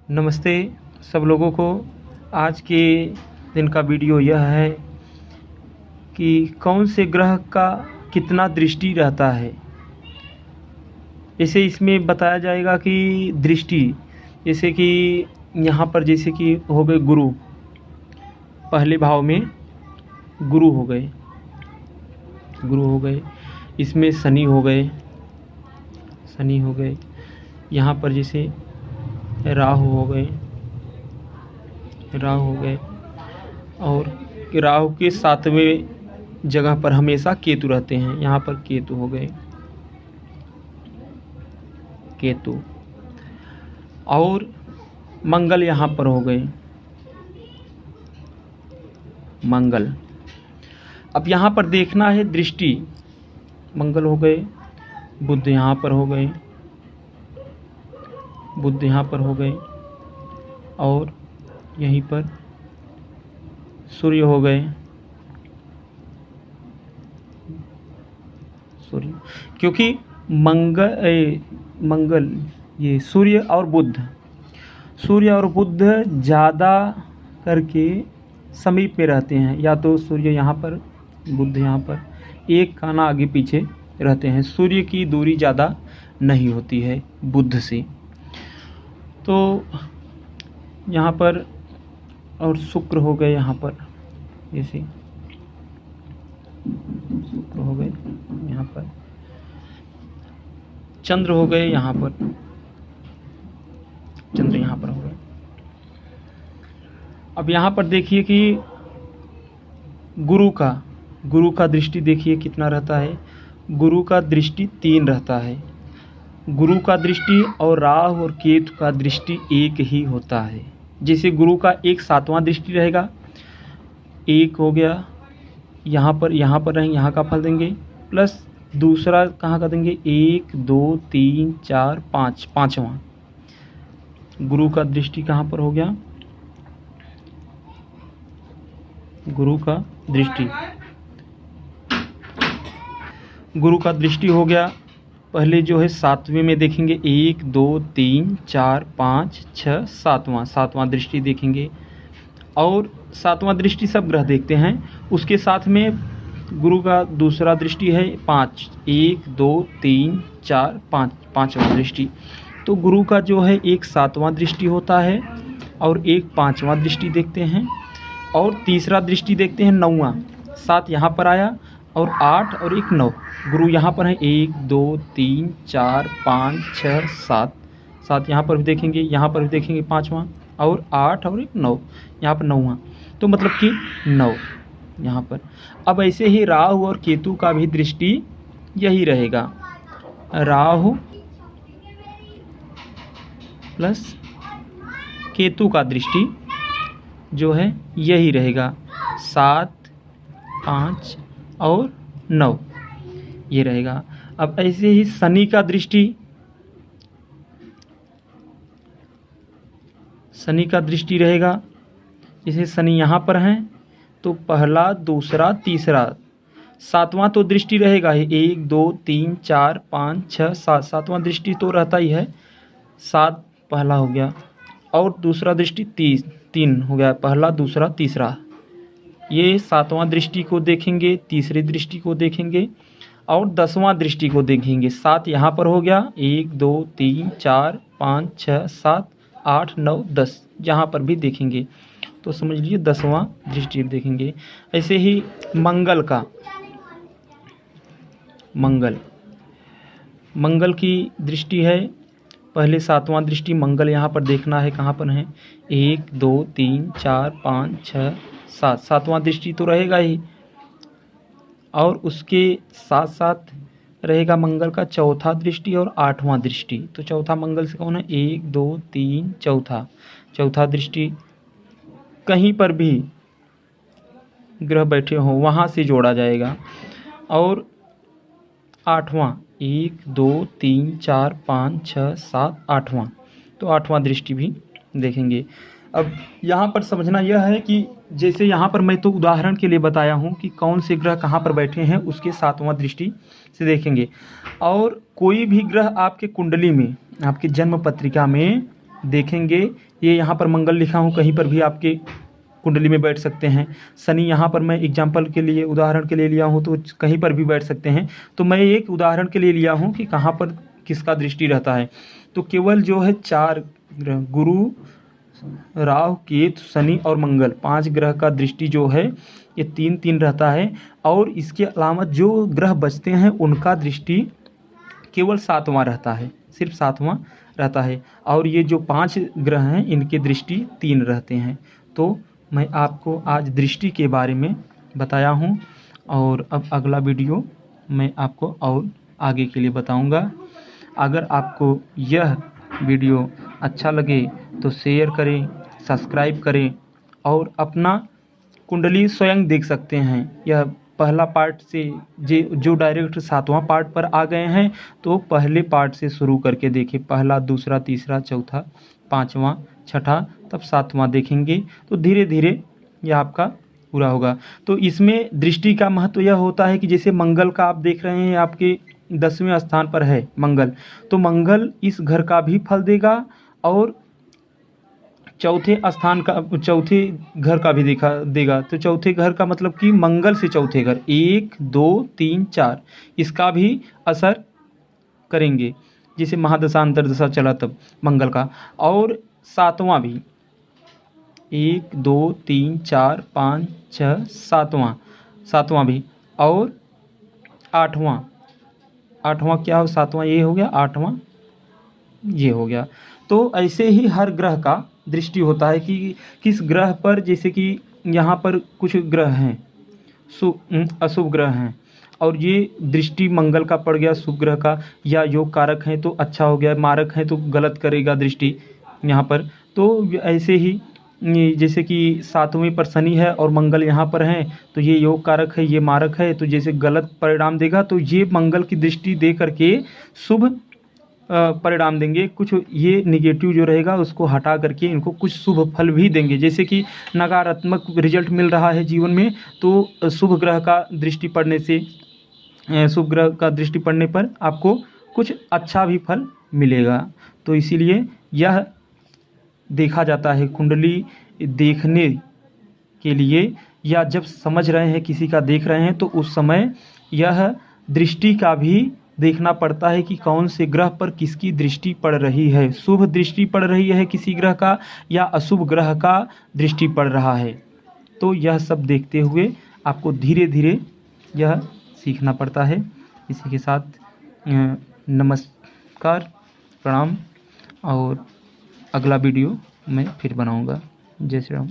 नमस्ते सब लोगों को। आज के दिन का वीडियो यह है कि कौन से ग्रह का कितना दृष्टि रहता है। इसे इसमें बताया जाएगा कि दृष्टि, जैसे कि यहाँ पर जैसे कि हो गए गुरु, पहले भाव में गुरु हो गए, इसमें शनि हो गए, यहाँ पर जैसे राहु हो गए, और राहु के 7वें जगह पर हमेशा केतु रहते हैं। यहाँ पर केतु हो गए, और मंगल यहाँ पर हो गए, मंगल। अब यहाँ पर देखना है दृष्टि, मंगल हो गए, बुध यहाँ पर हो गए, और यहीं पर सूर्य हो गए, क्योंकि मंगल ये सूर्य और बुध ज़्यादा करके समीप में रहते हैं। या तो सूर्य यहाँ पर, बुध यहाँ पर, एक खाना आगे पीछे रहते हैं। सूर्य की दूरी ज़्यादा नहीं होती है बुध से। तो यहाँ पर और शुक्र हो गए, यहाँ पर जैसे शुक्र हो गए, यहाँ पर चंद्र हो गए, यहाँ पर चंद्र यहाँ पर हो गए। अब यहाँ पर देखिए कि गुरु का दृष्टि देखिए कितना रहता है। गुरु का दृष्टि 3 रहता है। गुरु का दृष्टि और राहु और केतु का दृष्टि एक ही होता है। जैसे गुरु का एक 7वां दृष्टि रहेगा, एक हो गया, यहाँ पर रहेंगे, यहाँ का फल देंगे, प्लस दूसरा कहाँ का देंगे, 1 2 3 4 5, 5वां। गुरु का दृष्टि कहाँ पर हो गया, गुरु का दृष्टि हो गया। पहले जो है 7वें में देखेंगे, 1 2 3 4 5 6 7वां दृष्टि देखेंगे। और 7वां दृष्टि सब ग्रह देखते हैं। उसके साथ में गुरु का दूसरा दृष्टि है 5, 1 2 3 4 5, 5वां दृष्टि। तो गुरु का जो है एक 7वां दृष्टि होता है और एक 5वां दृष्टि देखते हैं, और तीसरा दृष्टि देखते हैं 9वां। 7 यहाँ पर आया, और 8 और 1 9। गुरु यहाँ पर है 1 2 3 4 5 6 7 यहाँ पर भी देखेंगे, यहाँ पर भी देखेंगे 5वां, और 8 और 1 9, यहाँ पर 9वां। तो मतलब कि 9 यहाँ पर। अब ऐसे ही राहु और केतु का भी दृष्टि यही रहेगा। राहु प्लस केतु का दृष्टि जो है यही रहेगा, 7 5 और 9 ये रहेगा। अब ऐसे ही शनि का दृष्टि रहेगा। जैसे शनि यहाँ पर हैं तो पहला दूसरा तीसरा 7वां तो दृष्टि रहेगा ही, 1 2 3 4 5 6 7, 7वां दृष्टि तो रहता ही है। 7 पहला हो गया, और दूसरा दृष्टि 3 हो गया, पहला दूसरा तीसरा। ये 7वां दृष्टि को देखेंगे, तीसरी दृष्टि को देखेंगे, और 10वां दृष्टि को देखेंगे। 7 यहाँ पर हो गया, 1 2 3 4 5 6 7 8 9 10 यहाँ पर भी देखेंगे। तो समझ लीजिए 10वां दृष्टि देखेंगे। ऐसे ही मंगल की दृष्टि है। पहले 7वां दृष्टि मंगल यहाँ पर देखना है, कहाँ पर है, 1 2 3 4 5 6 7, 7वां दृष्टि तो रहेगा ही। और उसके साथ साथ रहेगा मंगल का चौथा दृष्टि और 8वां दृष्टि। तो चौथा मंगल से कौन है, 1 2 3 चौथा दृष्टि कहीं पर भी ग्रह बैठे हों वहाँ से जोड़ा जाएगा। और 8वां 1 2 3 4 5 6 7 8वां, तो 8वां दृष्टि भी देखेंगे। अब यहाँ पर समझना यह है कि जैसे यहाँ पर मैं तो उदाहरण के लिए बताया हूँ कि कौन से ग्रह कहाँ पर बैठे हैं, उसके 7वां दृष्टि से देखेंगे। और कोई भी ग्रह आपके कुंडली में, आपके जन्म पत्रिका में देखेंगे, ये यहाँ पर मंगल लिखा हूँ, कहीं पर भी आपके कुंडली में बैठ सकते हैं। शनि यहाँ पर मैं एग्जाम्पल के लिए, उदाहरण के लिए लिया हूँ, तो कहीं पर भी बैठ सकते हैं। तो मैं एक उदाहरण के लिए लिया हूँ कि कहाँ पर किसका दृष्टि रहता है। तो केवल जो है 4 ग्रह, गुरु, राहु, केतु, शनि और मंगल, 5 ग्रह का दृष्टि जो है ये 3-3 रहता है। और इसके अलावा जो ग्रह बचते हैं उनका दृष्टि केवल 7वां रहता है, सिर्फ 7वां रहता है। और ये जो 5 ग्रह हैं इनके दृष्टि 3 रहते हैं। तो मैं आपको आज दृष्टि के बारे में बताया हूँ, और अब अगला वीडियो मैं आपको और आगे के लिए बताऊँगा। अगर आपको यह वीडियो अच्छा लगे तो शेयर करें, सब्सक्राइब करें, और अपना कुंडली स्वयं देख सकते हैं। यह पहला पार्ट से जो डायरेक्ट 7वां पार्ट पर आ गए हैं, तो पहले पार्ट से शुरू करके देखें, पहला, दूसरा, तीसरा, चौथा, 5वां, छठा, तब 7वां देखेंगे, तो धीरे धीरे यह आपका पूरा होगा। तो इसमें दृष्टि का महत्व यह होता है कि जैसे मंगल का आप देख रहे हैं, आपके 10वें स्थान पर है मंगल, तो मंगल इस घर का भी फल देगा, और चौथे घर का भी देगा। तो चौथे घर का मतलब कि मंगल से चौथे घर, 1, 2, 3, 4, इसका भी असर करेंगे, जैसे महादशा अंतरदशा चला तब मंगल का। और 7वां भी, 1, 2, 3, 4, 5, 6, 7वां भी, और 8वां क्या हो, 7वां ये हो गया, 8वां ये हो गया। तो ऐसे ही हर ग्रह का दृष्टि होता है कि किस ग्रह पर, जैसे कि यहाँ पर कुछ ग्रह हैं अशुभ ग्रह हैं, और ये दृष्टि मंगल का पड़ गया, शुभ ग्रह का, या योग कारक है तो अच्छा हो गया, मारक है तो गलत करेगा दृष्टि यहाँ पर। तो ऐसे ही जैसे कि 7वें पर शनि है और मंगल यहाँ पर हैं, तो ये योग कारक है, ये मारक है, तो जैसे गलत परिणाम देगा, तो ये मंगल की दृष्टि दे करके शुभ परिणाम देंगे। कुछ ये निगेटिव जो रहेगा उसको हटा करके इनको कुछ शुभ फल भी देंगे। जैसे कि नकारात्मक रिजल्ट मिल रहा है जीवन में, तो शुभ ग्रह का दृष्टि पड़ने से, शुभ ग्रह का दृष्टि पड़ने पर आपको कुछ अच्छा भी फल मिलेगा। तो इसीलिए यह देखा जाता है, कुंडली देखने के लिए, या जब समझ रहे हैं किसी का देख रहे हैं, तो उस समय यह दृष्टि का भी देखना पड़ता है कि कौन से ग्रह पर किसकी दृष्टि पड़ रही है, शुभ दृष्टि पड़ रही है किसी ग्रह का, या अशुभ ग्रह का दृष्टि पड़ रहा है। तो यह सब देखते हुए आपको धीरे धीरे यह सीखना पड़ता है। इसी के साथ नमस्कार, प्रणाम, और अगला वीडियो मैं फिर बनाऊंगा। जय श्री राम।